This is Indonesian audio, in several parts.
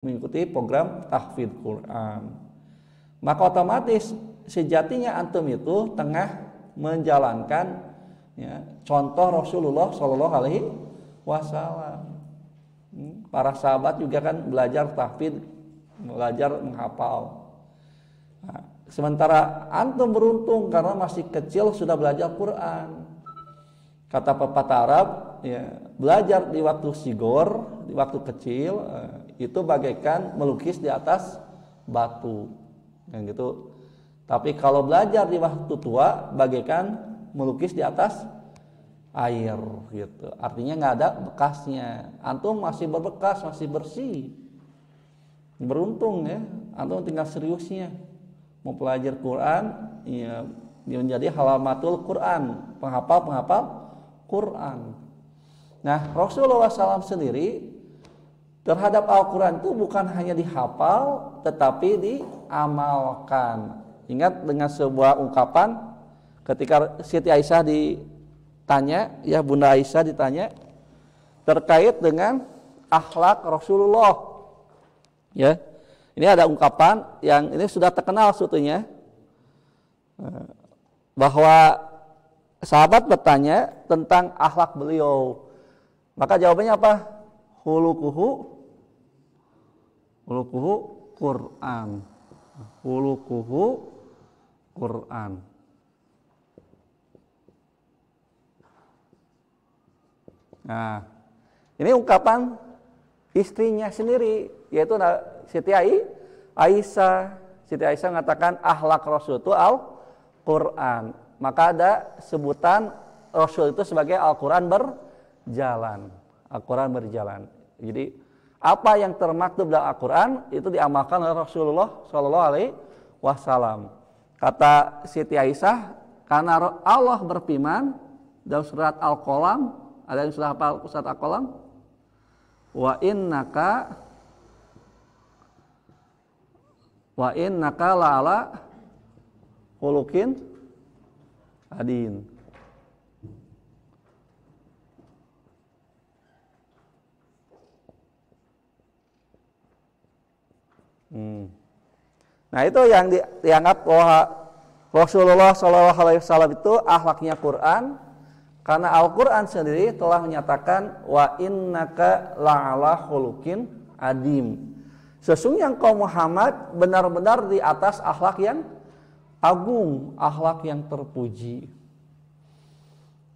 mengikuti program tahfidz Quran. Maka otomatis sejatinya antum itu tengah menjalankan ya, contoh Rasulullah Shallallahu Alaihi Wasallam. Para sahabat juga kan belajar tahfidz, belajar menghafal. Nah, sementara antum beruntung karena masih kecil sudah belajar Quran. Kata pepatah Arab, ya, belajar di waktu sigor, di waktu kecil, itu bagaikan melukis di atas batu, yang gitu. Tapi kalau belajar di waktu tua, bagaikan melukis di atas air, gitu. Artinya nggak ada bekasnya. Antum masih berbekas, masih bersih. Beruntung ya, antum tinggal seriusnya mau belajar Quran, ya, menjadi halamatul Quran, penghafal Quran. Nah, Rasulullah SAW sendiri terhadap Al-Quran itu bukan hanya dihafal, tetapi diamalkan. Ingat dengan sebuah ungkapan ketika Siti Aisyah ditanya, ya Bunda Aisyah ditanya terkait dengan akhlak Rasulullah. Ya, ini ada ungkapan yang ini sudah terkenal sebetulnya, bahwa sahabat bertanya tentang akhlak beliau. Maka jawabannya apa? Hulukuhu Quran. Hulukuhu Quran. Nah, ini ungkapan istrinya sendiri, yaitu Siti Aisyah. Siti Aisyah mengatakan akhlak Rasul itu Al-Quran. Maka ada sebutan Rasul itu sebagai Al-Quran berjalan. Al-Quran berjalan. Jadi apa yang termaktub dalam Al-Quran itu diamalkan oleh Rasulullah Shallallahu Alaihi Wasallam. Kata Siti Aisyah, karena Allah berfirman dalam surat Al-Qalam, ada yang sudah hafal surat Al-Qalam? Wa innaka la'ala khuluqin adin. Nah, itu yang dianggap bahwa Rasulullah SAW itu akhlaknya Quran, karena Al-Quran sendiri telah menyatakan wa innaka la'ala khuluqin adim. Sesungguhnya engkau Muhammad benar-benar di atas akhlak yang agung, akhlak yang terpuji.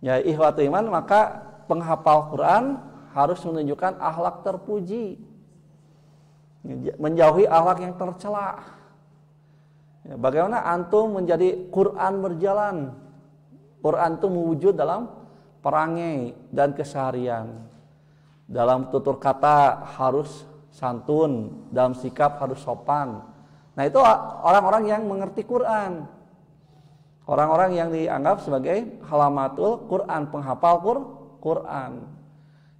Ya ikhwatul iman, maka penghafal Quran harus menunjukkan akhlak terpuji, menjauhi akhlak yang tercela. Ya, bagaimana antum menjadi Quran berjalan? Quran itu mewujud dalam perangai dan keseharian. Dalam tutur kata harus santun, dalam sikap harus sopan. Nah, itu orang-orang yang mengerti Quran. Orang-orang yang dianggap sebagai halamatul Quran, penghafal Quran.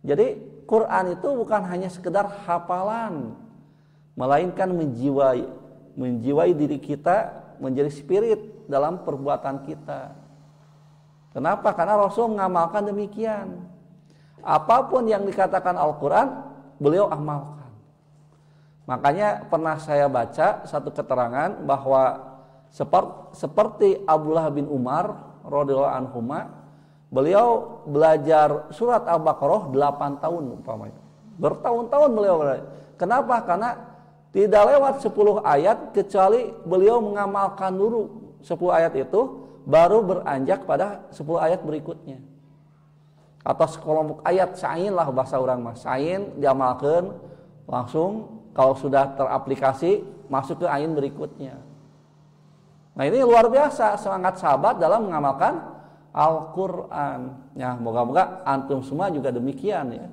Jadi Quran itu bukan hanya sekedar hafalan, melainkan menjiwai diri kita, menjadi spirit dalam perbuatan kita. Kenapa? Karena Rasul mengamalkan demikian. Apapun yang dikatakan Al-Quran, beliau amalkan. Makanya pernah saya baca satu keterangan bahwa seperti Abdullah bin Umar radhiyallahu anhuma, beliau belajar surat Al-Baqarah 8 tahun umpamanya. Bertahun-tahun beliau belajar. Kenapa? Karena tidak lewat 10 ayat kecuali beliau mengamalkan dulu 10 ayat itu, baru beranjak pada 10 ayat berikutnya. Atau sekelompok ayat, sain lah bahasa orang mas, sain diamalkan langsung, kalau sudah teraplikasi masuk ke ain berikutnya. Nah, ini luar biasa semangat sahabat dalam mengamalkan Al-Quran. Ya, moga-moga antum semua juga demikian ya.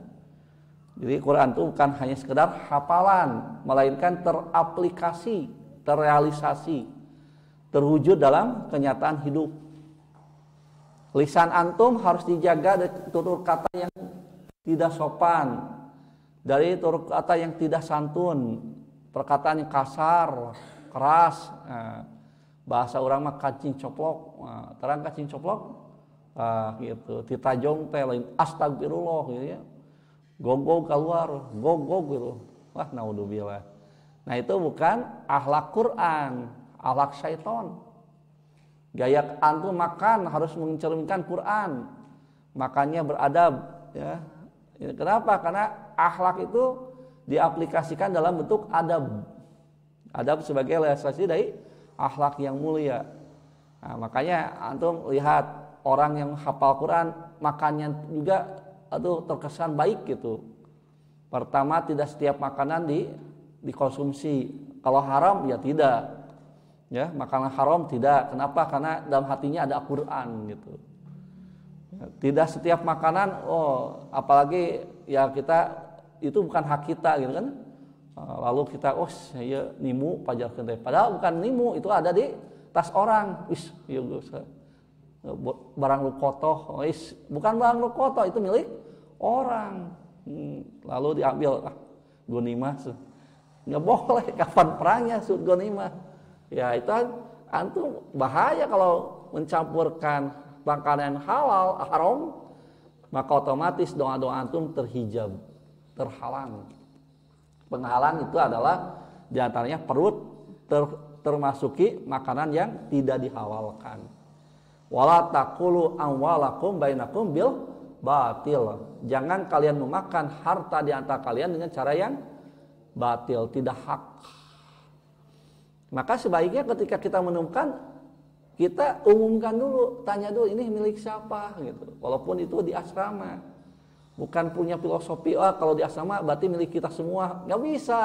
Jadi Quran itu bukan hanya sekedar hafalan, melainkan teraplikasi, terrealisasi, terwujud dalam kenyataan hidup. Lisan antum harus dijaga dari tutur kata yang tidak sopan, dari tutur kata yang tidak santun, perkataan yang kasar, keras. Bahasa orang mah kacing coplok, terang kacing coplok, gitu. Titajong teh lain astagfirullah gitu ya. Gogog keluar, gogog gitu. Wah, naudzubillah. Nah, itu bukan akhlak Quran, akhlak syaitan. Gaya antum makan harus mencerminkan Quran. Makannya beradab, ya. Kenapa? Karena akhlak itu diaplikasikan dalam bentuk adab. Adab sebagai realisasi dari akhlak yang mulia. Nah, makanya antum lihat orang yang hafal Quran makannya juga terkesan baik gitu. Pertama, tidak setiap makanan dikonsumsi. Kalau haram ya tidak. Ya, makanan haram tidak. Kenapa? Karena dalam hatinya ada Al-Qur'an gitu. Tidak setiap makanan, apalagi ya kita itu bukan hak kita gitu kan. Lalu kita saya nimu pajarkeun teh. Padahal bukan nimu, itu ada di tas orang. Barang lu kotoh, bukan barang lu kotoh, itu milik orang. Lalu diambil gonimah. Nggak boleh, kapan perangnya gonimah. Ya itu antum bahaya kalau mencampurkan makanan halal haram, maka otomatis doa-doa antum terhijab, terhalang. Penghalang itu adalah diantaranya perut termasuki makanan yang tidak dihalalkan. Wala taqulu amwalakum bainakum bil batil. Jangan kalian memakan harta di antara kalian dengan cara yang batil, tidak hak. Maka sebaiknya ketika kita menemukan, kita umumkan dulu, tanya dulu ini milik siapa gitu. Walaupun itu di asrama, bukan punya filosofi kalau di asrama berarti milik kita semua, nggak bisa.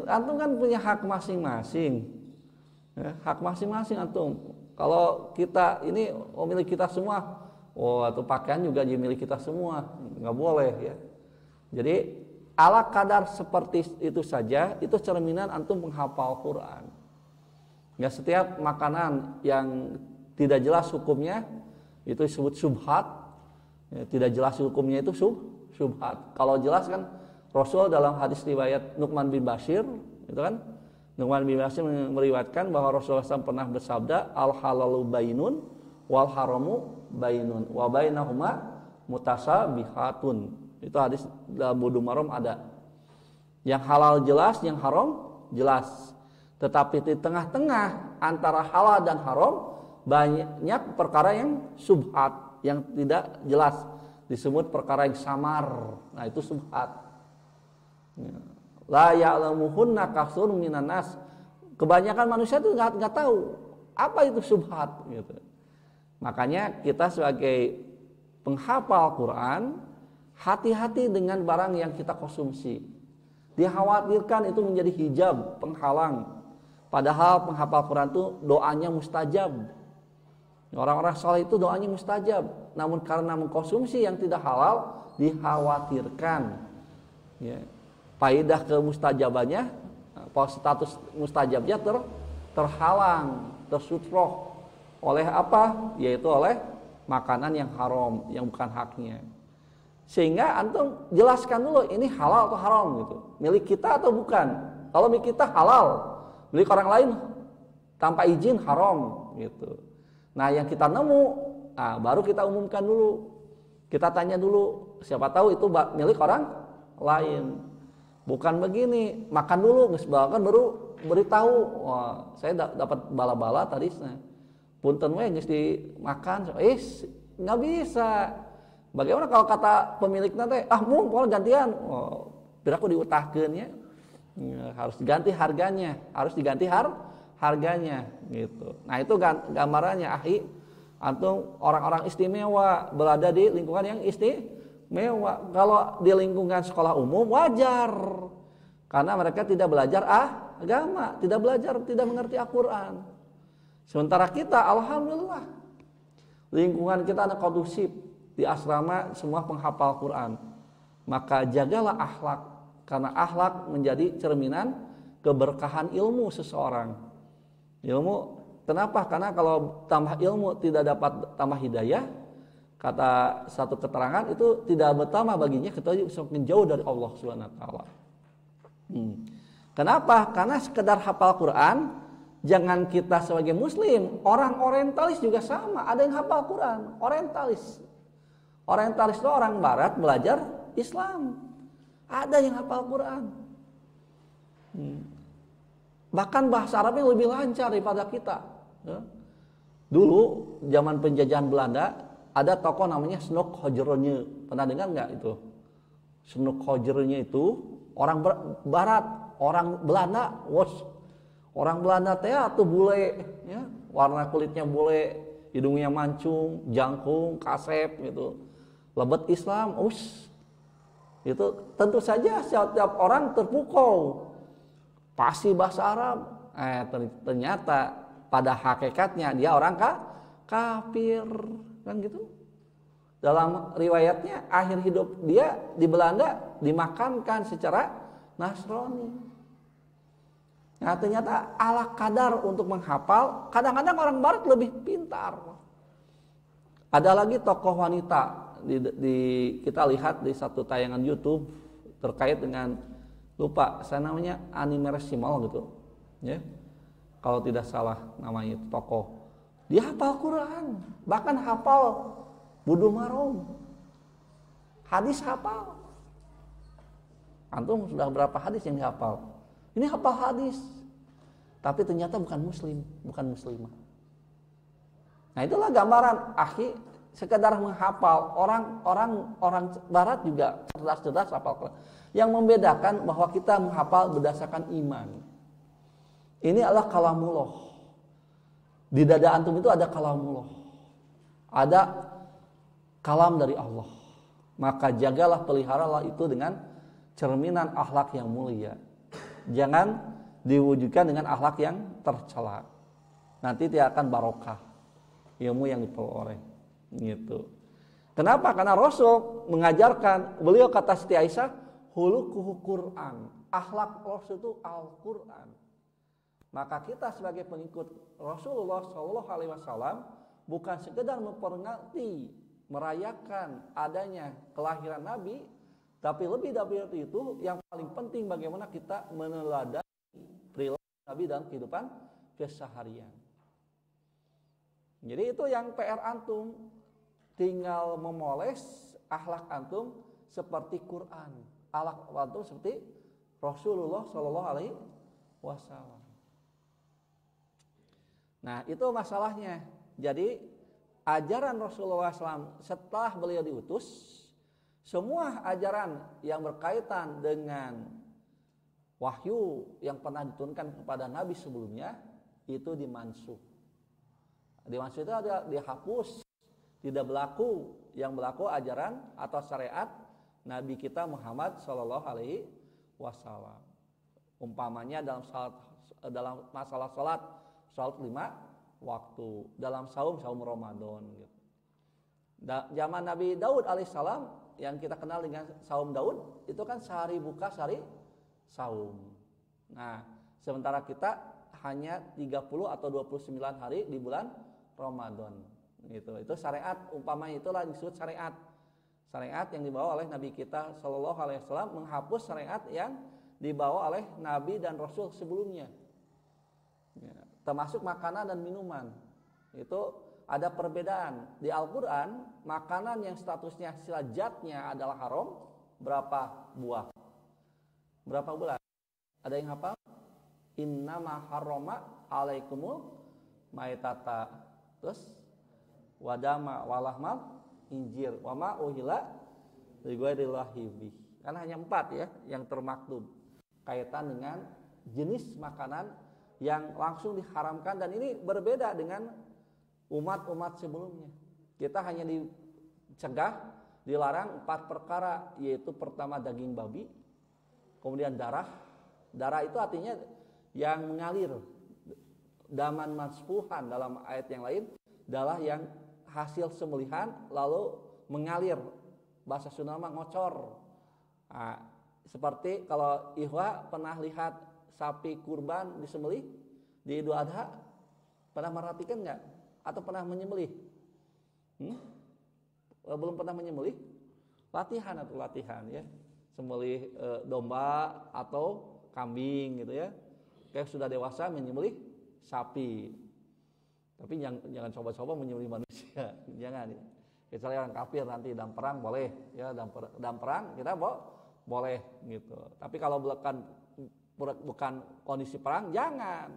Antum kan punya hak masing-masing, hak masing-masing antum. Kalau kita ini milik kita semua, atau pakaian juga jadi milik kita semua, nggak boleh ya. Jadi ala kadar seperti itu saja, itu cerminan antum menghafal Quran. Nggak setiap makanan yang tidak jelas hukumnya itu disebut syubhat. Ya, tidak jelas hukumnya itu syubhat. Kalau jelas kan Rasul dalam hadis riwayat Nu'man bin Bashir, itu kan Nu'man bin Bashir meriwayatkan bahwa Rasulullah SAW pernah bersabda, al halalu bainun wal haramu bainun wa bainahuma mutasabihatun. Itu hadis dalam Bulughul Maram ada. Yang halal jelas, yang haram jelas. Tetapi di tengah-tengah antara halal dan haram banyak perkara yang subhat, yang tidak jelas, disebut perkara yang samar. Nah, itu subhat. La ya'lamuhunna katsirun minan nas. Kebanyakan manusia itu enggak tahu apa itu subhat gitu. Makanya kita sebagai penghafal Quran hati-hati dengan barang yang kita konsumsi. Dikhawatirkan itu menjadi hijab, penghalang. Padahal penghafal Quran itu doanya mustajab. Orang-orang saleh itu doanya mustajab. Namun karena mengkonsumsi yang tidak halal, dikhawatirkan. Ya. Faidah kemustajabannya, status mustajabnya terhalang, tersutroh. Oleh apa? Yaitu oleh makanan yang haram, yang bukan haknya. Sehingga antum jelaskan dulu ini halal atau haram gitu. Milik kita atau bukan. Kalau milik kita halal, milik orang lain tanpa izin haram gitu. Nah, yang kita nemu, baru kita umumkan dulu. Kita tanya dulu, siapa tahu itu milik orang lain. Bukan begini, makan dulu, ngesbakan baru beritahu. Wah, saya dapat bala-bala tadi. Punten we geus dimakan, nggak bisa. Bagaimana kalau kata pemiliknya teh, mau gantian, piraku diutahkeun ya. Harus diganti harganya, harganya gitu. Nah, itu gambarannya antum orang-orang istimewa berada di lingkungan yang istimewa. Kalau di lingkungan sekolah umum wajar. Karena mereka tidak belajar agama, tidak mengerti Al-Qur'an. Sementara kita alhamdulillah lingkungan kita ada kondusif. Di asrama semua penghafal Quran. Maka jagalah akhlak, karena akhlak menjadi cerminan keberkahan ilmu seseorang. Ilmu, kenapa? Karena kalau tambah ilmu tidak dapat tambah hidayah, kata satu keterangan itu tidak bertambah baginya kecuali semakin jauh dari Allah Subhanahu wa taala. Kenapa? Karena sekedar hafal Quran, jangan kita sebagai muslim, orang orientalis juga sama, ada yang hafal Quran, orientalis. Orientalis itu orang barat belajar Islam. Ada yang hafal Quran. Bahkan bahasa Arabnya lebih lancar daripada kita. Ya. Dulu zaman penjajahan Belanda ada tokoh namanya Snoekhojrone. Pernah dengar nggak itu? Snoekhojrone itu orang Barat, orang Belanda, orang Belanda teh atuh bule, ya, warna kulitnya bule, hidungnya mancung, jangkung, kasep gitu. Lebet Islam, itu tentu saja setiap orang terpukau. Pasti bahasa Arab. Ternyata pada hakikatnya dia orang kafir, kan gitu. Dalam riwayatnya akhir hidup dia di Belanda dimakamkan secara Nasrani. Nah, ternyata ala kadar untuk menghafal, kadang-kadang orang Barat lebih pintar. Ada lagi tokoh wanita kita lihat di satu tayangan YouTube terkait dengan, lupa saya namanya Anime Simal gitu, ya. Kalau tidak salah namanya itu tokoh. Dia hafal Quran, bahkan hafal Budul Marom. Hadis hafal. Antum sudah berapa hadis yang dihafal? Ini hafal hadis. Tapi ternyata bukan muslim, bukan muslimah. Nah, itulah gambaran sekedar menghafal. Orang Barat juga cerdas hafal Quran. Yang membedakan bahwa kita menghafal berdasarkan iman. Ini adalah kalamullah. Di dada antum itu ada kalamullah. Ada kalam dari Allah. Maka jagalah, peliharalah itu dengan cerminan akhlak yang mulia. Jangan diwujudkan dengan akhlak yang tercela. Nanti tidak akan barokah ilmu yang diperoleh. Gitu. Kenapa? Karena Rasul mengajarkan, beliau kata Siti Aisyah, hulukuhu Quran. Akhlak Rasul itu Al-Quran. Maka kita sebagai pengikut Rasulullah SAW bukan sekedar memperingati, merayakan adanya kelahiran Nabi, tapi lebih dari itu yang paling penting bagaimana kita meneladani perilaku Nabi dalam kehidupan keseharian. Jadi itu yang PR antum, tinggal memoles akhlak antum seperti Quran, akhlak antum seperti Rasulullah SAW. Nah, itu masalahnya. Jadi ajaran Rasulullah SAW setelah beliau diutus, semua ajaran yang berkaitan dengan wahyu yang pernah diturunkan kepada Nabi sebelumnya itu dimansuh. Dimansuh itu adalah dihapus, tidak berlaku. Yang berlaku ajaran atau syariat Nabi kita Muhammad SAW. Umpamanya dalam masalah salat 5 waktu, dalam saum Ramadan gitu. Zaman Nabi Daud alaihissalam yang kita kenal dengan saum Daud itu kan sehari buka sehari saum. Nah, sementara kita hanya 30 atau 29 hari di bulan Ramadan gitu. Itu syariat, umpamanya itulah disebut syariat. Syariat yang dibawa oleh Nabi kita sallallahu alaihi wasallam menghapus syariat yang dibawa oleh Nabi dan Rasul sebelumnya. Ya, termasuk makanan dan minuman. Itu ada perbedaan. Di Al-Qur'an, makanan yang statusnya zatnya adalah haram berapa buah? Berapa bulan? Ada yang hafal? Innama harrama alaikumul maitata. Terus wadama walahmal injir wama uhila lighairillahi bih. Kan hanya 4 ya yang termaktub kaitan dengan jenis makanan yang langsung diharamkan, dan ini berbeda dengan umat-umat sebelumnya. Kita hanya dicegah, dilarang 4 perkara, yaitu pertama daging babi, kemudian darah. Darah itu artinya yang mengalir, daman masfuhan dalam ayat yang lain, adalah yang hasil sembelihan lalu mengalir, bahasa Sunda ngocor. Nah, seperti kalau Ihwa pernah lihat sapi kurban disembelih di Idul Adha, pernah merhatikan nggak? Atau pernah menyembelih? Belum pernah menyembelih? Latihan ya, sembelih domba atau kambing gitu ya. Kayak sudah dewasa menyembelih sapi. Tapi jangan coba-coba menyembelih manusia, jangan ya. Kecuali orang kafir nanti dalam perang boleh ya, dalam perang kita boleh gitu. Tapi kalau bukan kondisi perang, jangan.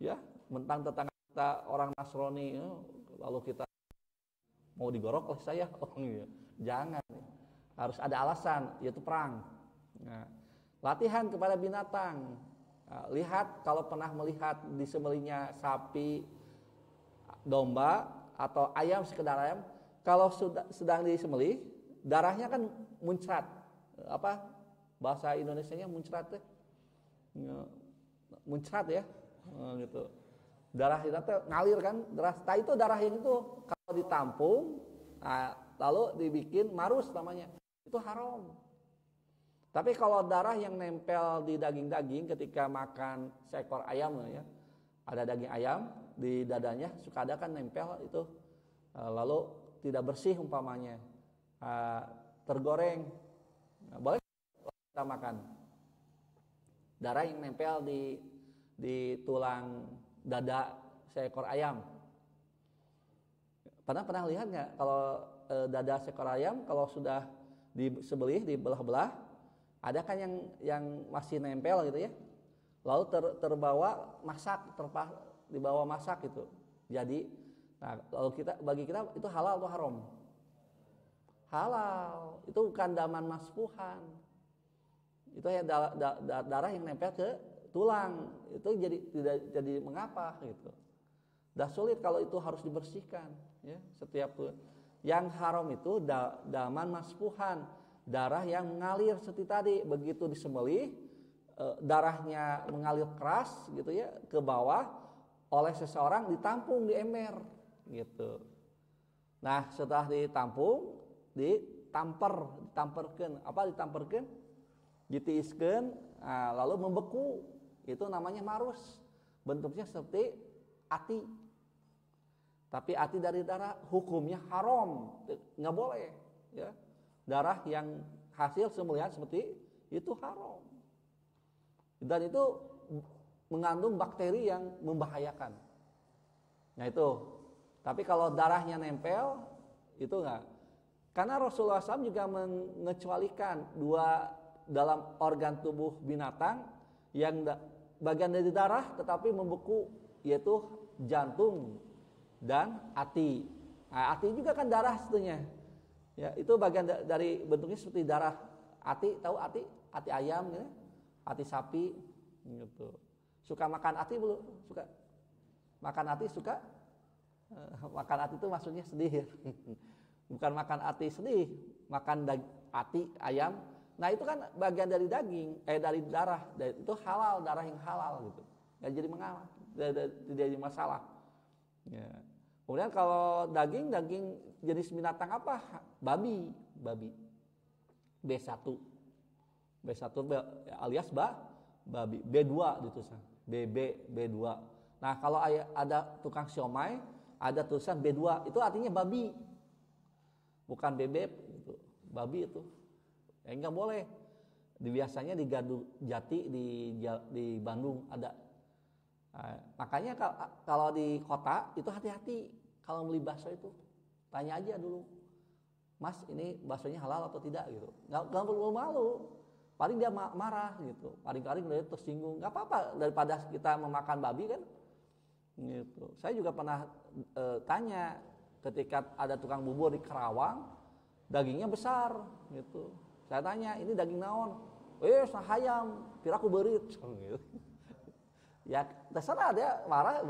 Ya, mentang tetangga kita orang Nasrani, lalu kita mau digorok oleh saya, jangan. Harus ada alasan, yaitu perang. Nah, latihan kepada binatang. Nah, lihat kalau pernah melihat disembelihnya sapi, domba atau ayam, sekedar ayam, kalau sedang disembelih, darahnya kan muncrat. Apa bahasa Indonesianya muncrat ya? Muncrat ya, gitu. Darah itu ngalir kan, itu darah yang itu kalau ditampung, nah, lalu dibikin marus namanya, itu haram. Tapi kalau darah yang nempel di daging-daging ketika makan seekor ayam ya, ada daging ayam di dadanya suka ada kan nempel itu, lalu tidak bersih umpamanya, tergoreng, nah, boleh kita makan darah yang nempel di tulang dada seekor ayam. Pernah lihat nggak kalau dada seekor ayam kalau sudah disembelih, dibelah-belah, ada kan yang masih nempel gitu ya, lalu terbawa masak, dibawa masak gitu. Jadi, nah, lalu bagi kita itu halal atau haram? Halal. Itu bukan daman masfuhan. Itu ya darah yang nempel ke tulang. Itu tidak jadi mengapa gitu. Dah sulit kalau itu harus dibersihkan ya, setiap yang haram itu daman masfuhan, darah yang mengalir seperti tadi, begitu disembelih darahnya mengalir keras gitu ya ke bawah oleh seseorang, ditampung di ember gitu. Nah, setelah ditampung, ditamperkeun. Apa ditamperkeun? Ditiiskeun, nah, lalu membeku. Itu namanya marus. Bentuknya seperti ati. Tapi ati dari darah hukumnya haram, nggak boleh ya. Darah yang hasil sembelihan seperti itu haram. Dan itu mengandung bakteri yang membahayakan. Nah itu. Tapi kalau darahnya nempel itu enggak. Karena Rasulullah SAW juga mengecualikan dua dalam organ tubuh binatang yang bagian dari darah tetapi membeku, yaitu jantung dan hati. Nah, hati juga kan darah sebetulnya. Ya, itu bagian dari bentuknya seperti darah. Hati, tahu hati? Hati ayam gitu. Hati sapi gitu. Suka makan hati belum? Suka. Makan hati suka? Makan hati itu maksudnya sedih. Bukan makan hati sedih, makan hati ayam. Nah, itu kan bagian dari daging, dari darah. Itu halal, darah yang halal gitu. Enggak jadi mengapa, tidak jadi masalah. Ya. Kemudian kalau daging jenis binatang apa? Babi. B1 alias babi. B2 ditulisan. B2. Nah, kalau ada tukang siomay, ada tulisan B2, itu artinya babi. Bukan bebek gitu. Babi itu. Enggak boleh. Biasanya di Gardu Jati di Bandung ada. Nah, makanya kalau di kota itu hati-hati kalau beli bakso itu. Tanya aja dulu. Mas, ini baksonya halal atau tidak gitu. Enggak perlu malu. Paling dia marah gitu. Paling-paling dia tersinggung. Enggak apa-apa daripada kita memakan babi kan. Gitu. Saya juga pernah tanya ketika ada tukang bubur di Karawang, dagingnya besar gitu. Saya tanya, ini daging naon? Sahayam, piraku beureut gitu. Ya, terserah dia marah.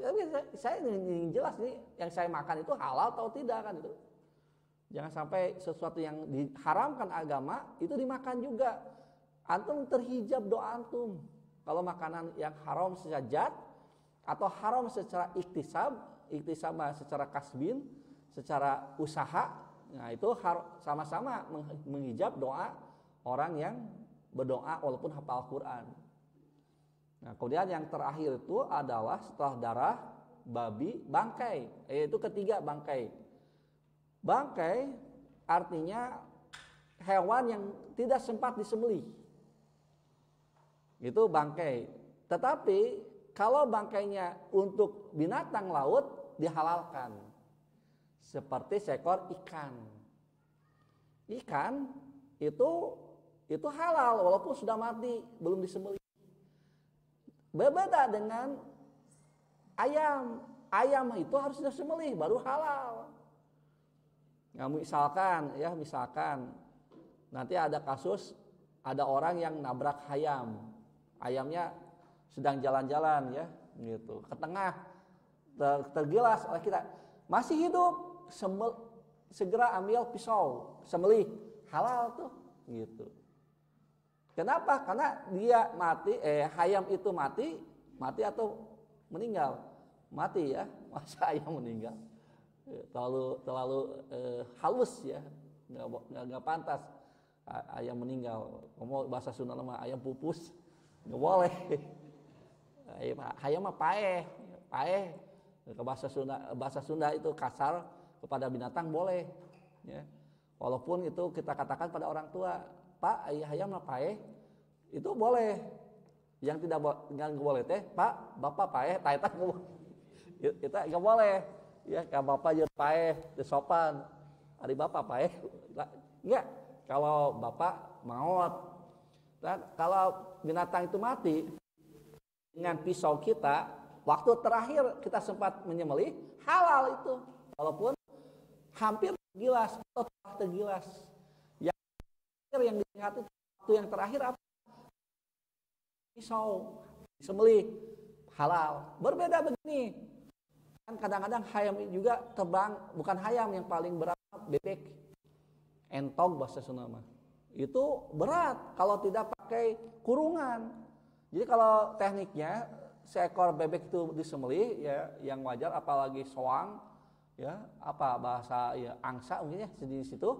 Ya, saya ingin jelas nih, yang saya makan itu halal atau tidak kan itu. Jangan sampai sesuatu yang diharamkan agama itu dimakan juga. Antum terhijab doa antum. Kalau makanan yang haram secara atau haram secara iktisab secara kasbin, secara usaha, nah itu sama-sama menghijab doa orang yang berdoa walaupun hafal Quran. Nah, kemudian yang terakhir itu adalah setelah darah babi, bangkai. Yaitu ketiga, bangkai. Bangkai artinya hewan yang tidak sempat disembelih. Itu bangkai. Tetapi kalau bangkainya untuk binatang laut dihalalkan. Seperti seekor ikan. Ikan itu itu halal walaupun sudah mati, belum disembelih. Berbeda dengan ayam. Ayam itu harus disembelih baru halal. Nah, misalkan nanti ada kasus ada orang yang nabrak ayam. Ayamnya sedang jalan-jalan ya, gitu. Ke tengah tergilas oleh kita. Masih hidup, segera ambil pisau, sembelih. Halal tuh, gitu. Kenapa? Karena dia mati, ayam itu mati atau meninggal? Mati ya, masa ayam meninggal? Terlalu halus ya, nggak pantas ayam meninggal. Ngomong bahasa Sunda nama ayam pupus, nggak boleh. Ayam mah paeh. Ke bahasa Sunda itu kasar kepada binatang boleh. Ya. Walaupun itu kita katakan pada orang tua, Pak, ayam mah paeh, itu boleh. Yang tidak boleh teh, Pak, Bapak paeh, taetan kita nggak boleh. Ya, kalau Bapak jadi paeh, sopan. Hari Bapak paeh, enggak. Kalau Bapak maut. Dan kalau binatang itu mati dengan pisau kita, waktu terakhir kita sempat menyembelih, halal itu. Walaupun hampir tergilas atau telah tergilas. Yang dilihat itu waktu yang terakhir apa? Pisau, disembelih, halal. Berbeda begini. Kan kadang-kadang hayam juga terbang, bukan hayam yang paling berat, bebek. Entog bahasa Sunda mah. Itu berat kalau tidak pakai kurungan. Jadi kalau tekniknya seekor bebek itu disembelih ya yang wajar, apalagi soang ya, apa bahasa ya angsa mungkin ya di situ.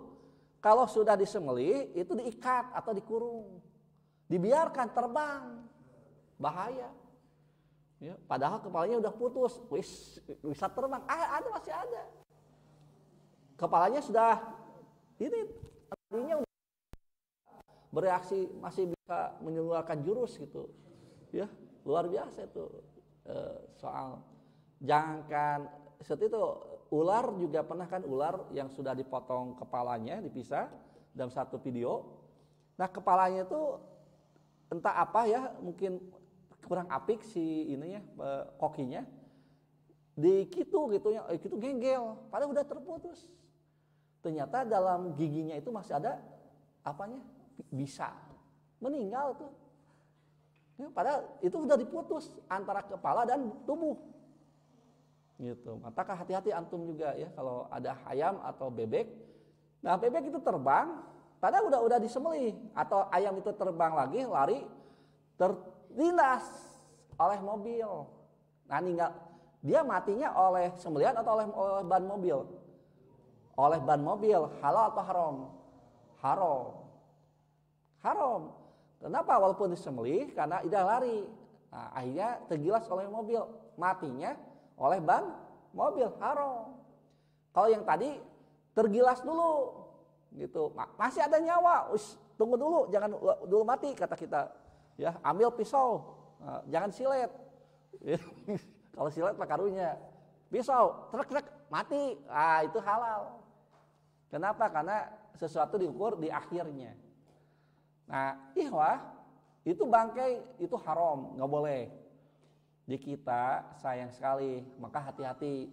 Kalau sudah disembelih itu diikat atau dikurung. Dibiarkan terbang. Bahaya. Ya, padahal kepalanya udah putus, bisa terbang. Masih ada. Kepalanya sudah ini tadinya bereaksi, masih bisa mengeluarkan jurus gitu. Ya, luar biasa itu soal. Jangankan seperti itu, ular juga pernah kan, ular yang sudah dipotong kepalanya, dipisah dalam satu video. Nah, kepalanya itu entah apa ya, mungkin kurang apik si ininya, kokinya. Gitu ya, itu genggel, padahal udah terputus. Ternyata dalam giginya itu masih ada apanya? Bisa meninggal tuh. Ya, padahal itu sudah diputus antara kepala dan tubuh. Gitu. Maka hati-hati antum juga ya kalau ada ayam atau bebek. Nah, bebek itu terbang, padahal udah disembelih, atau ayam itu terbang lagi, lari, terlindas oleh mobil. Nah, dia matinya oleh sembelihan atau oleh ban mobil? Oleh ban mobil. Halal atau haram? Haram. Kenapa? Walaupun disembelih karena tidak lari. Nah, akhirnya tergilas oleh mobil, matinya oleh ban mobil. Haram. Kalau yang tadi tergilas dulu gitu, masih ada nyawa, tunggu dulu, jangan dulu mati kata kita. Ya, ambil pisau, jangan silet. Kalau silet mah karunya. Pisau, trek mati. Itu halal. Kenapa? Karena sesuatu diukur di akhirnya. Nah, itu bangkai itu haram, nggak boleh. Di kita sayang sekali, maka hati-hati.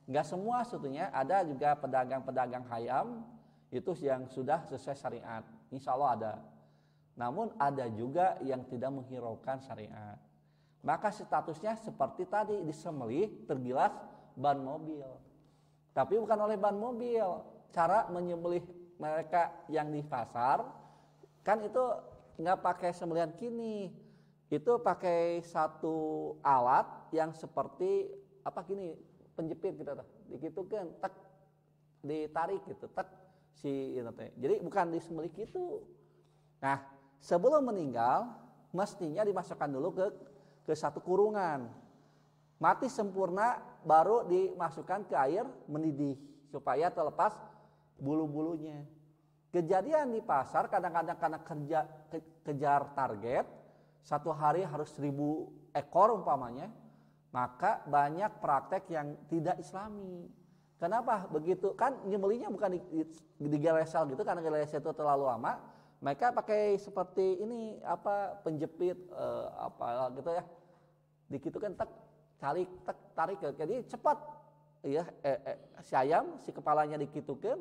Nggak semua sebetulnya, ada juga pedagang-pedagang ayam itu yang sudah sesuai syariat. Insya Allah ada. Namun ada juga yang tidak menghiraukan syariat. Maka statusnya seperti tadi, disembelih, tergilas ban mobil. Tapi bukan oleh ban mobil. Cara menyembelih mereka yang di pasar kan itu nggak pakai sembelihan kini, itu pakai satu alat yang seperti apa gini, penjepit gitu, gitu kan, tak ditarik gitu, tak si itu. Jadi bukan disembelih gitu. Nah, sebelum meninggal mestinya dimasukkan dulu ke satu kurungan, mati sempurna baru dimasukkan ke air mendidih supaya terlepas bulu-bulunya. Kejadian di pasar kadang-kadang karena kejar target, satu hari harus 1000 ekor umpamanya, maka banyak praktek yang tidak islami. Kenapa begitu? Kan nyembelihnya bukan di gelesel gitu, karena gelesel itu terlalu lama, mereka pakai seperti ini penjepit apa gitu ya. Dikitu kan tarik jadi cepat ya si ayam si kepalanya dikitukeun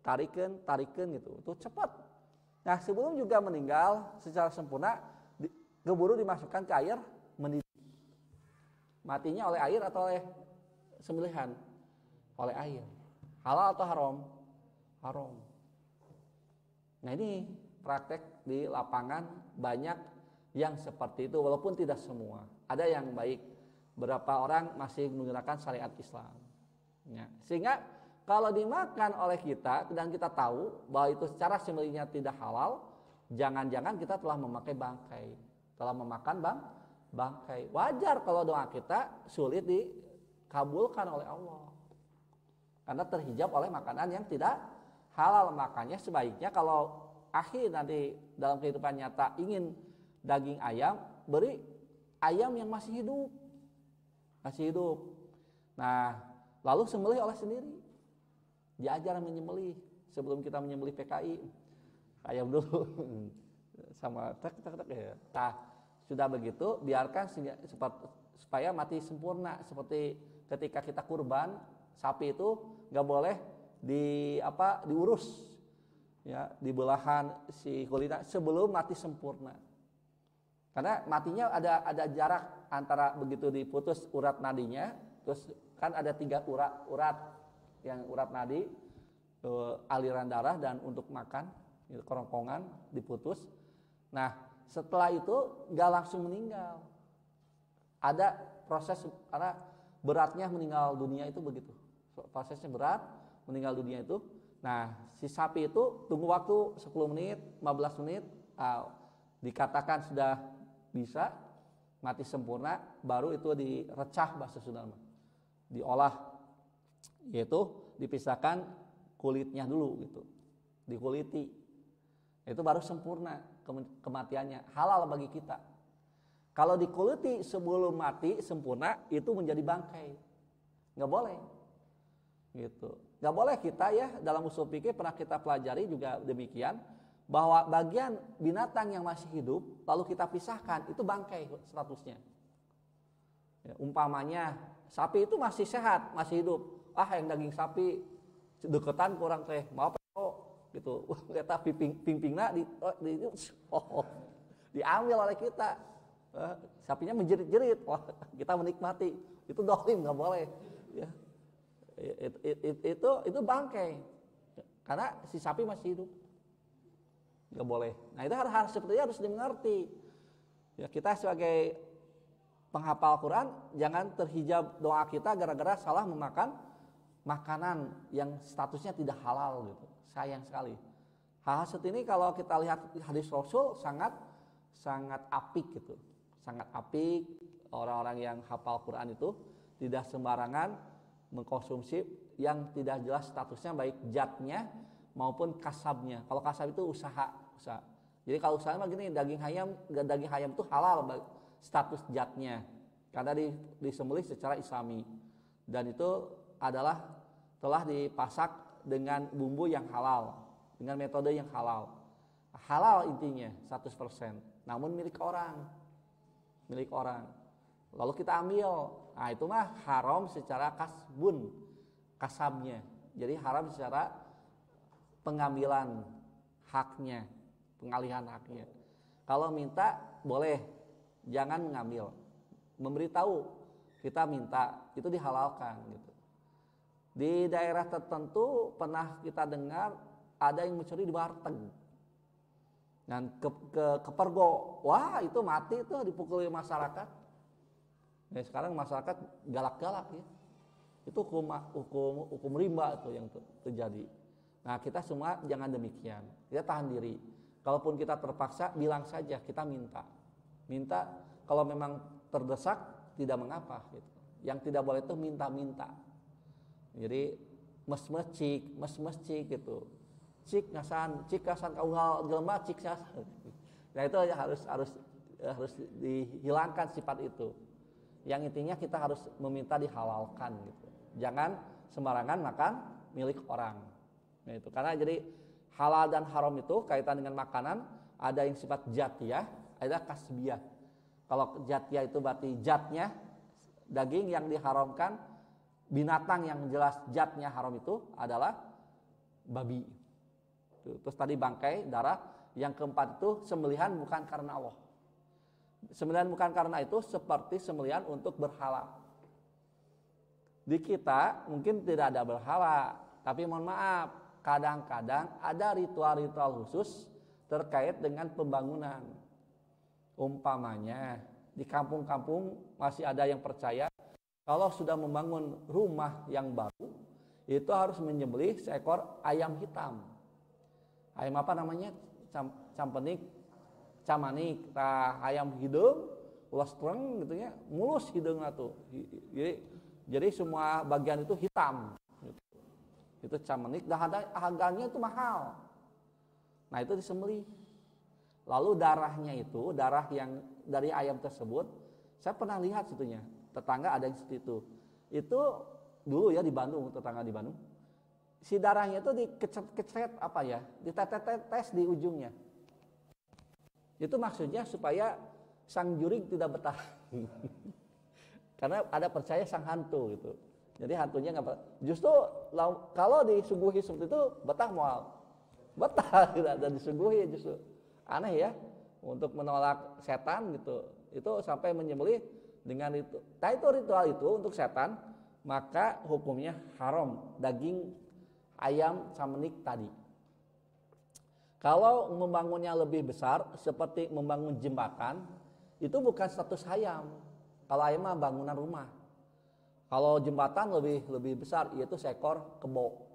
tarikeun gitu. Itu cepat. Nah, sebelum juga meninggal secara sempurna keburu dimasukkan ke air mendidih. Matinya oleh air atau oleh sembelihan? Oleh air. Halal atau haram? Haram. Nah, ini praktek di lapangan banyak yang seperti itu walaupun tidak semua. Ada yang baik. Beberapa orang masih menggunakan syariat Islam. Ya. Sehingga kalau dimakan oleh kita dan kita tahu bahwa itu secara sembelihnya tidak halal, jangan-jangan kita telah memakai bangkai, telah memakan bangkai. Wajar kalau doa kita sulit dikabulkan oleh Allah. Karena terhijab oleh makanan yang tidak halal. Makanya sebaiknya kalau akhir nanti dalam kehidupan nyata ingin daging ayam, beri ayam yang masih hidup. Nah, lalu sembelih oleh sendiri. Diajar menyembelih sebelum kita menyembelih PKI. Ayam dulu sama tek ya. Nah, sudah begitu biarkan supaya mati sempurna seperti ketika kita kurban sapi itu nggak boleh diurus ya di belahan si kulitnya sebelum mati sempurna. Karena matinya ada jarak antara begitu diputus urat nadinya, terus kan ada 3 urat yang urat nadi, aliran darah dan untuk makan, kerongkongan diputus. Nah, setelah itu nggak langsung meninggal. Ada proses karena beratnya meninggal dunia itu begitu. Prosesnya berat, meninggal dunia itu. Nah, si sapi itu tunggu waktu 10 menit, 15 menit, dikatakan sudah bisa mati sempurna, baru itu direcah bahasa Sunda, diolah, yaitu dipisahkan kulitnya dulu gitu, dikuliti, itu baru sempurna kematiannya, halal bagi kita. Kalau dikuliti sebelum mati sempurna itu menjadi bangkai, nggak boleh, gitu, nggak boleh kita ya dalam usul fikih pernah kita pelajari juga demikian. Bahwa bagian binatang yang masih hidup lalu kita pisahkan itu bangkai statusnya. Ya, umpamanya sapi itu masih sehat, masih hidup. Yang daging sapi deketan kurang teh, mau gitu. Kita pingpingna diambil oleh kita. Sapinya menjerit-jerit, kita menikmati. Itu dolim, nggak boleh. Ya. Itu bangkai. Karena si sapi masih hidup. Nggak boleh. Nah, itu harus seperti itu harus dimengerti. Ya, kita sebagai penghafal Quran jangan terhijab doa kita gara-gara salah memakan makanan yang statusnya tidak halal gitu. Sayang sekali. Hal seperti ini kalau kita lihat hadis Rasul sangat apik gitu. Sangat apik. Orang-orang yang hafal Quran itu tidak sembarangan mengkonsumsi yang tidak jelas statusnya baik zatnya maupun kasabnya. Kalau kasab itu usaha. Jadi kalau usaha mah gini, daging ayam itu halal status zatnya karena disembelih secara islami dan itu adalah telah dipasak dengan bumbu yang halal, dengan metode yang halal. Halal intinya 100%. Namun milik orang. Lalu kita ambil. Nah, itu mah haram secara kasabnya. Jadi haram secara pengambilan haknya, pengalihan haknya. Kalau minta boleh, jangan mengambil. Memberitahu kita minta itu dihalalkan gitu. Di daerah tertentu pernah kita dengar ada yang mencuri di warteg dan kepergok. Wah, itu mati tuh dipukuli masyarakat. Nah, sekarang masyarakat galak-galak ya. Itu hukum rimba itu yang terjadi. Nah, kita semua jangan demikian. Kita tahan diri. Kalaupun kita terpaksa, bilang saja kita minta. Kalau memang terdesak tidak mengapa gitu. Yang tidak boleh itu minta-minta. Jadi mes cik gitu. Cik kasan kauhal jelema cik sasan. Nah, itu harus dihilangkan sifat itu. Yang intinya kita harus meminta dihalalkan gitu. Jangan sembarangan makan milik orang. Nah, itu karena jadi Halal dan haram itu kaitan dengan makanan, ada yang sifat jatiyah, ada kasbiyah. Kalau jatiyah itu berarti jatnya, daging yang diharamkan, binatang yang jelas jatnya haram itu adalah babi. Terus tadi bangkai, darah. Yang keempat itu sembelihan bukan karena Allah. Sembelihan bukan karena itu seperti sembelihan untuk berhala. Di kita mungkin tidak ada berhala, tapi mohon maaf, kadang-kadang ada ritual-ritual khusus terkait dengan pembangunan. Umpamanya di kampung-kampung masih ada yang percaya kalau sudah membangun rumah yang baru itu harus menyembelih seekor ayam hitam. Ayam apa namanya? Camanik. Nah, ayam hidung ulas tereng gitu ya, mulus hidungnya tuh. Jadi semua bagian itu hitam. Itu camanik, dan harganya itu mahal. Nah, itu disembelih. Lalu darahnya itu, darah yang dari ayam tersebut, saya pernah lihat situnya. Tetangga ada yang seperti itu. Itu dulu ya di Bandung, tetangga di Bandung. Si darahnya itu dikecet apa ya? Ditetes di ujungnya. Itu maksudnya supaya sang juring tidak betah. Karena ada percaya sang hantu gitu. Jadi hantunya nggak betah. Justru kalau disuguhi seperti itu betah mual. Betah tidak dan disuguhi justru. Aneh ya, untuk menolak setan gitu. Itu sampai menyembelih dengan itu. Nah itu ritual itu untuk setan, maka hukumnya haram daging ayam camenik tadi. Kalau membangunnya lebih besar seperti membangun jembatan, itu bukan status ayam. Kalau ayam mah bangunan rumah. Kalau jembatan lebih besar, yaitu seekor kerbau.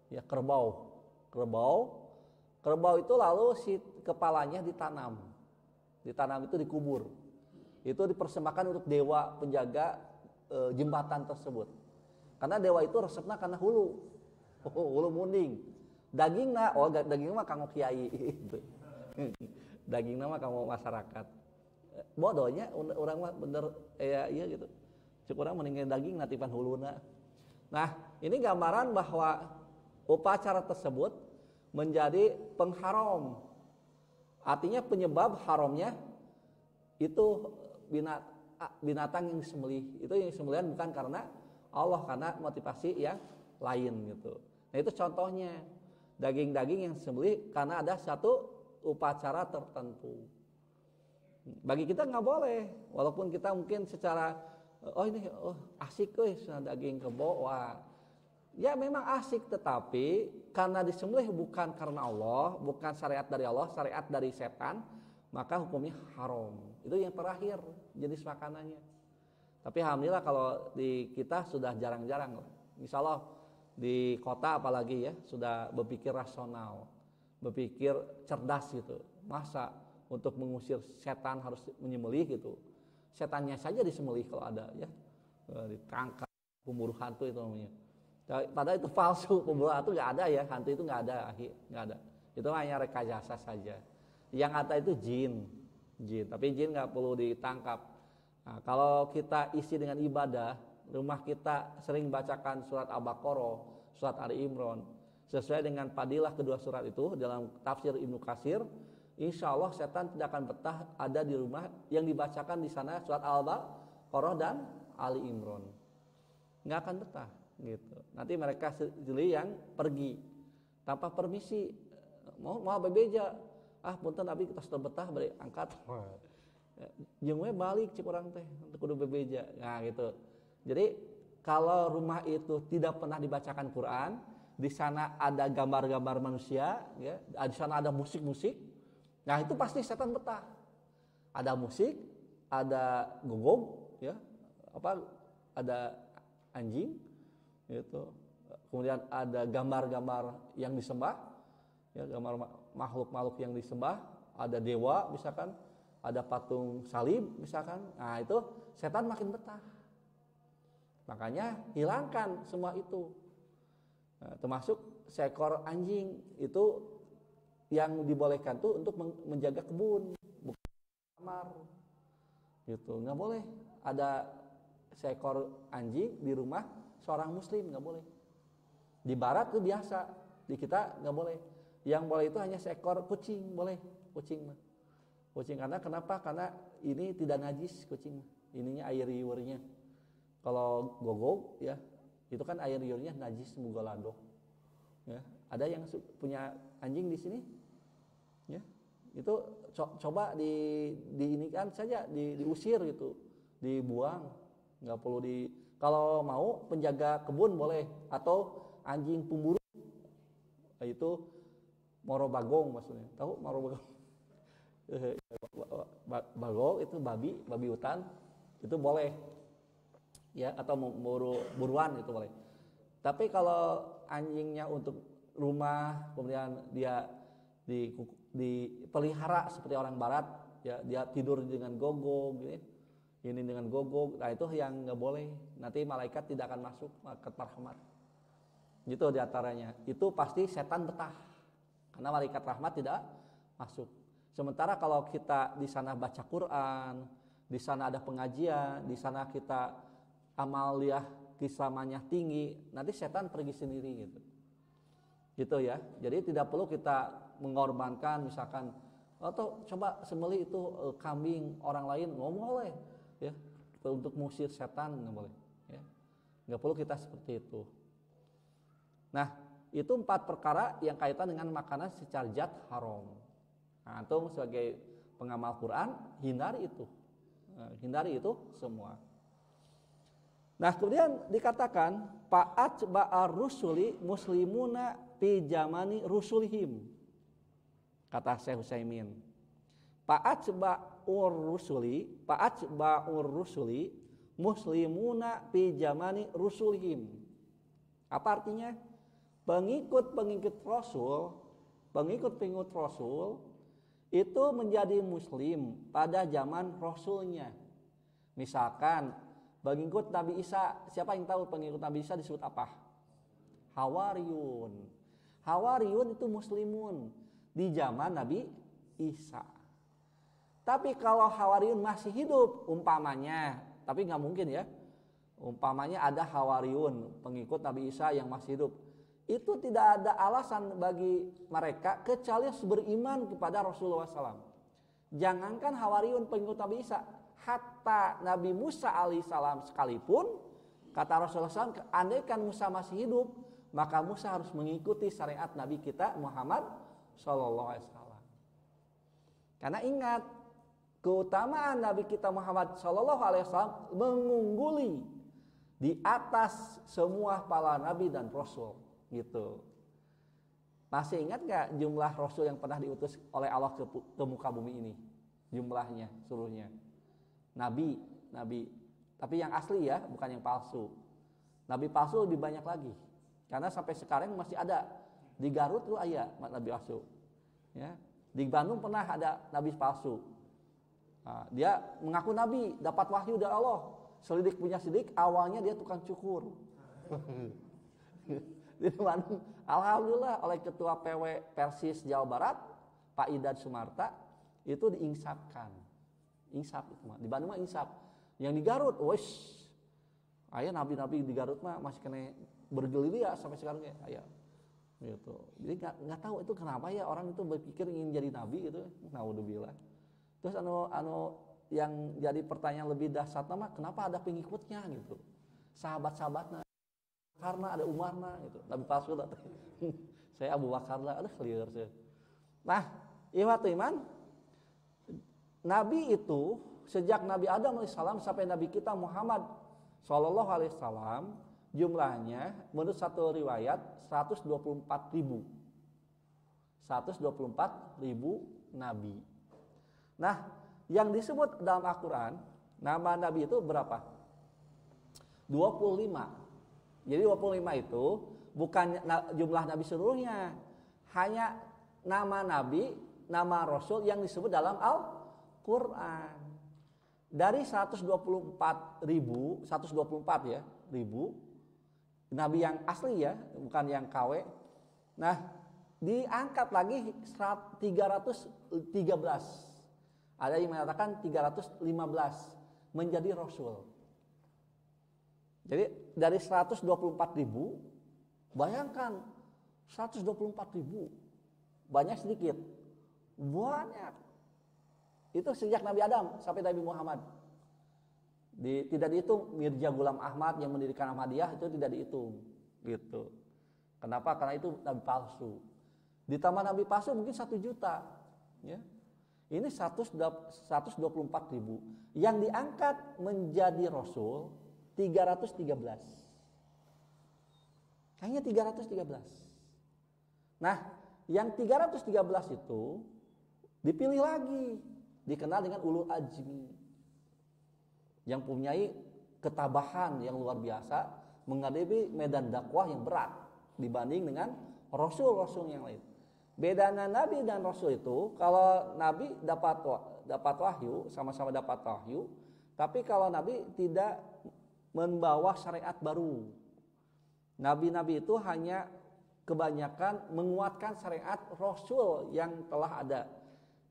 Ya, kerbau. Kerbau itu lalu si kepalanya ditanam. Ditanam itu dikubur. Itu dipersembahkan untuk dewa penjaga jembatan tersebut. Karena dewa itu resepnya karena hulu munding. Dagingna, daging mah kanggo kiai gitu. Dagingna mah kanggo masyarakat. Bodohnya orang mah bener iya gitu. Cuk urang meninggal daging natipan huluna. Nah, ini gambaran bahwa upacara tersebut menjadi pengharam. Artinya penyebab haramnya itu binatang yang disembelih. Itu yang disembelihan bukan karena Allah, karena motivasi yang lain gitu. Nah, itu contohnya. Daging-daging yang disembelih karena ada satu upacara tertentu. Bagi kita nggak boleh, walaupun kita mungkin secara asik daging kerbau, ya memang asik, tetapi karena disembelih bukan karena Allah, bukan syariat dari Allah, syariat dari setan, maka hukumnya haram. Itu yang terakhir jenis makanannya. Tapi alhamdulillah kalau di kita sudah jarang-jarang, misalnya di kota apalagi ya, sudah berpikir rasional, berpikir cerdas gitu. Masa untuk mengusir setan harus menyembelih gitu? Setannya saja disembelih kalau ada ya, ditangkap, pemburu hantu itu namanya. Padahal itu palsu, pemburu hantu nggak ada ya, hantu itu nggak ada. Itu hanya rekayasa saja. Yang ada itu jin, tapi jin nggak perlu ditangkap. Nah, kalau kita isi dengan ibadah, rumah kita sering bacakan surat Al-Baqarah, surat Ali Imran, sesuai dengan fadilah kedua surat itu dalam tafsir Ibnu Katsir, insya Allah setan tidak akan betah ada di rumah yang dibacakan di sana surat Al-Baqarah dan Ali Imran. Nggak akan betah gitu. Nanti mereka sendiri yang pergi tanpa permisi, mau bebeja, punten abi kita sudah betah beri angkat. Jeung we balik cik urang teh kudu bebeja. Nah gitu. Jadi kalau rumah itu tidak pernah dibacakan Quran, di sana ada gambar-gambar manusia, ya, di sana ada musik-musik, nah itu pasti setan betah. Ada musik, ada gogog, ya, ada anjing, gitu. Kemudian ada gambar-gambar yang disembah, ya, gambar makhluk-makhluk yang disembah, ada dewa, misalkan, ada patung salib, misalkan. Nah itu setan makin betah. Makanya hilangkan semua itu. Nah, termasuk seekor anjing itu yang dibolehkan tuh untuk menjaga kebun, bukan kamar. Gitu. Nggak boleh ada seekor anjing di rumah seorang muslim, nggak boleh. Di barat itu biasa, di kita nggak boleh. Yang boleh itu hanya seekor kucing, boleh kucing mah. Kucing karena kenapa? Karena ini tidak najis kucing. Ininya air liurnya. Kalau gogok ya, itu kan air liurnya najis mugolado. Ya, ada yang punya anjing di sini? Ya. Itu coba diinikan saja, diusir gitu, dibuang. Nggak perlu kalau mau penjaga kebun boleh atau anjing pemburu. Itu moro bagong maksudnya. Tahu moro bagong? Bagong itu babi hutan itu boleh. Ya, atau buruan itu boleh. Tapi kalau anjingnya untuk rumah, kemudian dia dipelihara seperti orang barat, ya dia tidur dengan gogok gitu. Ini dengan gogok, nah itu yang nggak boleh. Nanti malaikat tidak akan masuk, malaikat rahmat. Gitu diantaranya. Itu pasti setan betah, karena malaikat rahmat tidak masuk. Sementara kalau kita di sana baca Quran, di sana ada pengajian, di sana kita amaliyah keislamannya tinggi, nanti setan pergi sendiri gitu. Gitu ya. Jadi tidak perlu kita mengorbankan misalkan atau coba sembelih itu kambing orang lain, nggak boleh ya, untuk mengusir setan nggak boleh ya. Nggak perlu kita seperti itu. Nah, itu 4 perkara yang kaitan dengan makanan secara zat haram. Nah, antum sebagai pengamal Quran hindari itu. Hindari itu semua. Nah, kemudian dikatakan fa'at ba'ar rusuli muslimuna fi jamani rusulihim. Kata Syekh Utsaimin. Fa'at ba'ur rusuli muslimuna fi jamani rusulihim. Apa artinya? Pengikut-pengikut Rasul itu menjadi muslim pada zaman Rasulnya. Misalkan pengikut Nabi Isa, siapa yang tahu pengikut Nabi Isa disebut apa? Hawariyun. Hawariyun itu muslimun di zaman Nabi Isa. Tapi kalau Hawariyun masih hidup umpamanya, tapi nggak mungkin ya. Umpamanya ada Hawariyun pengikut Nabi Isa yang masih hidup. Itu tidak ada alasan bagi mereka kecuali beriman kepada Rasulullah SAW. Jangankan Hawariyun pengikut Nabi Isa, hatta Nabi Musa alaihissalam sekalipun, kata Rasulullah SAW, andaikan Musa masih hidup, maka Musa harus mengikuti syariat Nabi kita Muhammad SAW. Karena ingat, keutamaan Nabi kita Muhammad SAW mengungguli di atas semua para Nabi dan Rasul. Gitu. Masih ingat gak jumlah Rasul yang pernah diutus oleh Allah ke muka bumi ini? Jumlahnya, seluruhnya. Nabi. Tapi yang asli ya, bukan yang palsu. Nabi palsu lebih banyak lagi. Karena sampai sekarang masih ada. Di Garut tuh ada Nabi palsu. Ya. Di Bandung pernah ada Nabi palsu. Nah, dia mengaku Nabi, dapat wahyu dari Allah. Selidik punya sidik, awalnya dia tukang cukur. Di Bandung, alhamdulillah oleh Ketua PW Persis Jawa Barat, Pak Idad Sumarta, itu diinsapkan. Insap itu mah. Di Bandung mah insap. Yang di Garut, wes, ayah nabi-nabi di Garut mah masih kena bergerilya sampai sekarang ya, ayah. Gitu. Jadi nggak tahu itu kenapa ya orang itu berpikir ingin jadi nabi gitu. Naudzubillah. Terus yang jadi pertanyaan lebih dahsyat mah kenapa ada pengikutnya gitu. Sahabat-sahabatnya. Karena ada Umarna gitu. Nabi palsu datang. Saya Abu Bakar lah, ada clear saya. Nah, ikhwatu iman, Nabi itu sejak Nabi Adam alaihissalam sampai Nabi kita Muhammad sallallahu alaihi wasallam jumlahnya menurut satu riwayat 124.000. 124.000 nabi. Nah, yang disebut dalam Al-Qur'an nama nabi itu berapa? 25. Jadi 25 itu bukan jumlah nabi seluruhnya, hanya nama nabi, nama rasul yang disebut dalam Al-Qur'an. Dari 124 ya, ribu nabi yang asli ya, bukan yang KW. Nah, diangkat lagi 313. Ada yang mengatakan 315 menjadi rasul. Jadi dari 124.000, bayangkan 124.000 banyak sedikit? Banyak. Itu sejak Nabi Adam sampai Nabi Muhammad. Tidak dihitung. Mirza Ghulam Ahmad yang mendirikan Ahmadiyah itu tidak dihitung. Gitu. Kenapa? Karena itu nabi palsu. Ditambah nabi palsu mungkin 1 juta. Ya. Ini 124.000. Yang diangkat menjadi Rasul 313. Hanya 313. Nah, yang 313 itu dipilih lagi, dikenal dengan ulul azmi, yang punyai ketabahan yang luar biasa menghadapi medan dakwah yang berat dibanding dengan rasul-rasul yang lain. Bedanya nabi dan rasul itu, kalau nabi dapat wahyu, sama-sama dapat wahyu, tapi kalau nabi tidak membawa syariat baru. Nabi-nabi itu hanya kebanyakan menguatkan syariat rasul yang telah ada.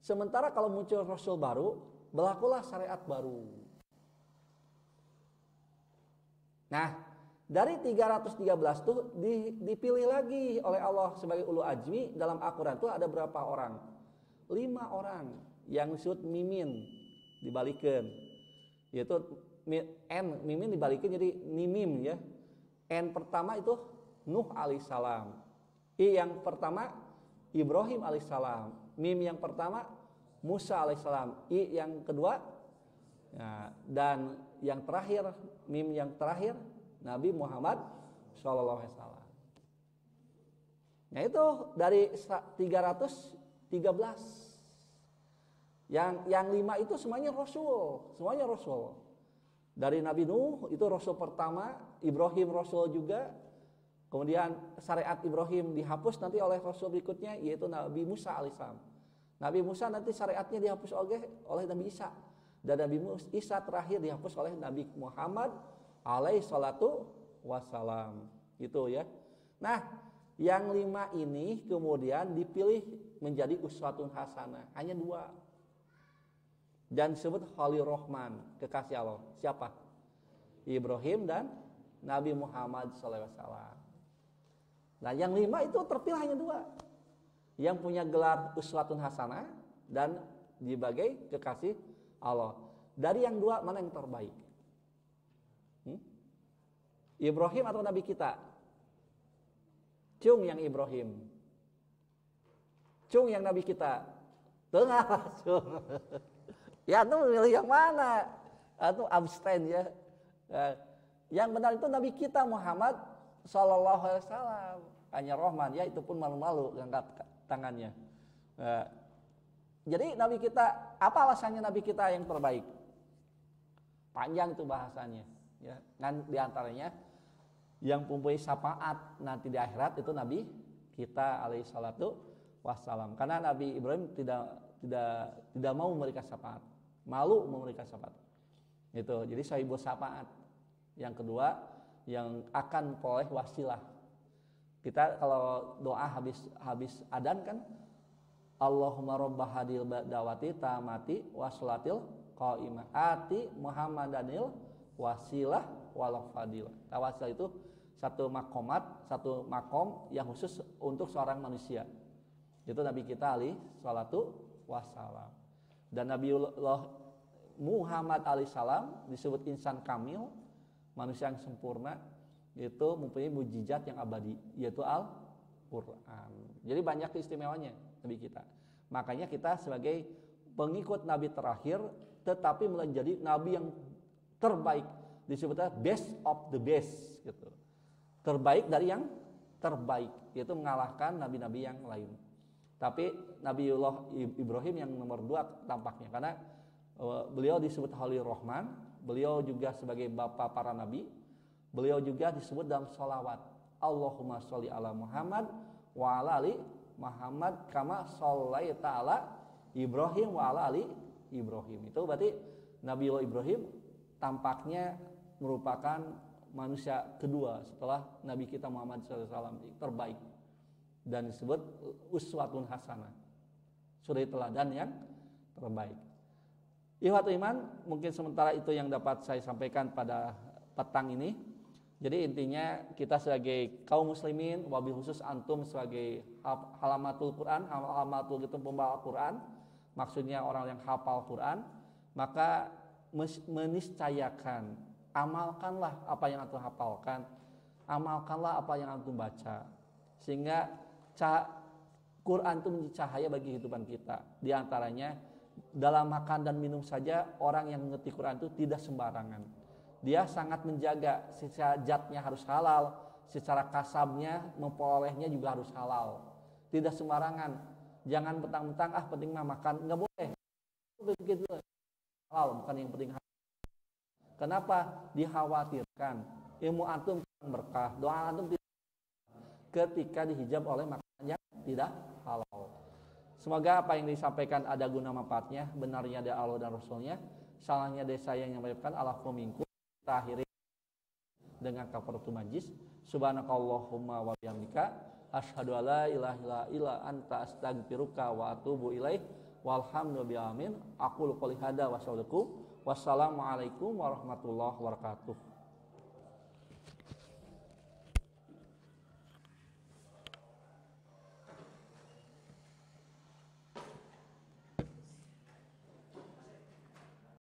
Sementara kalau muncul rasul baru, berlakulah syariat baru. Nah, dari 313 itu dipilih lagi oleh Allah sebagai ulul azmi. Dalam Al-Quran itu ada berapa orang? 5 orang yang disebut mimin dibalikin. Yaitu N, mimin dibalikin jadi nimim ya. N pertama itu Nuh alaihissalam. I yang pertama Ibrahim alaihissalam. Mim yang pertama Musa alaihissalam. I yang kedua dan yang terakhir, mim yang terakhir Nabi Muhammad sallallahu alaihi wasallam. Nah itu dari 313. Yang 5 itu semuanya rasul, Dari Nabi Nuh itu rasul pertama, Ibrahim rasul juga. Kemudian syariat Ibrahim dihapus nanti oleh rasul berikutnya, yaitu Nabi Musa alaihissalam. Nabi Musa nanti syariatnya dihapus oleh Nabi Isa. Dan Nabi Isa terakhir dihapus oleh Nabi Muhammad alaihi salatu wassalam. Itu ya. Nah, yang 5 ini kemudian dipilih menjadi uswatun hasanah. Hanya 2. Dan disebut Khalil Rahman, kekasih Allah. Siapa? Ibrahim dan Nabi Muhammad sallallahu alaihi wasallam. Nah, yang 5 itu terpilih hanya 2. Yang punya gelar uswatun hasanah dan sebagai kekasih Allah. Dari yang 2 mana yang terbaik? Ibrahim atau Nabi kita? Cung yang Ibrahim. Cung yang Nabi kita. Tengah langsung. Ya itu milih yang mana? Itu abstain ya. Yang benar itu Nabi kita Muhammad sallallahu alaihi wasallam. Hanya Rahman ya, itu pun malu-malu angkat tangannya. Jadi Nabi kita, apa alasannya Nabi kita yang terbaik? Panjang itu bahasanya. Ya, kan diantaranya yang mempunyai syafaat nanti di akhirat itu Nabi kita alaihi salatu wassalam. Karena Nabi Ibrahim tidak mau memberikan syafaat, malu memberikan syafaat. Itu. Jadi sahibul syafaat. Yang kedua yang akan memperoleh wasilah. Kita kalau doa habis adzan kan Allahumma rabb hadil dawati tamati waslatil qaimah ati Muhammadanil wasilah wal fadilah. Wasilah itu satu makom yang khusus untuk seorang manusia. Itu Nabi kita alaihi salatu wassalam. Dan Nabiullah Muhammad alaihi salam disebut insan kamil, manusia yang sempurna, itu mempunyai mukjizat yang abadi, yaitu Al-Quran. Jadi banyak keistimewanya Nabi kita. Makanya kita sebagai pengikut Nabi terakhir, tetapi menjadi Nabi yang terbaik, disebutnya best of the best, gitu. Terbaik dari yang terbaik, yaitu mengalahkan nabi-nabi yang lain. Tapi Nabiullah Ibrahim yang nomor 2 tampaknya, karena beliau disebut Khalil Rahman, beliau juga sebagai bapak para nabi. Beliau juga disebut dalam sholawat Allahumma sholli ala Muhammad wa ala ali Muhammad kama shollaita ala Ibrahim wa ala ali Ibrahim. Itu berarti Nabiullah Ibrahim tampaknya merupakan manusia kedua setelah Nabi kita Muhammad SAW, terbaik dan disebut uswatun hasanah, suri teladan yang terbaik. Ikhwatul iman, mungkin sementara itu yang dapat saya sampaikan pada petang ini. Jadi intinya kita sebagai kaum muslimin, wabil khusus antum sebagai halamatul Quran, halamatul itu pembawa Quran, maksudnya orang yang hafal Quran, maka meniscayakan, amalkanlah apa yang antum hafalkan, amalkanlah apa yang antum baca, sehingga Quran itu menjadi cahaya bagi kehidupan kita. Di antaranya dalam makan dan minum saja orang yang mengerti Quran itu tidak sembarangan. Dia sangat menjaga secara zatnya harus halal, secara kasabnya memperolehnya juga harus halal. Tidak sembarangan. Jangan mentang-mentang penting mah makan, nggak boleh. Begitu halal bukan yang penting halal. Kenapa? Dikhawatirkan ilmu antum berkah, doa antum tidak ketika dihijab oleh makanan yang tidak halal. Semoga apa yang disampaikan ada guna manfaatnya, benarnya dari Allah dan Rasulnya, salahnya dari saya yang menyampaikan alafu minkum. Kita akhiri dengan kafaratul majlis. Subhanakallahumma wa bihamdika asyhadu alla ilaha illa anta astaghfiruka wa atubu ilaik. Walhamdulillahi. Aqulu qouli hadza wa assalamualaikum warahmatullahi wabarakatuh.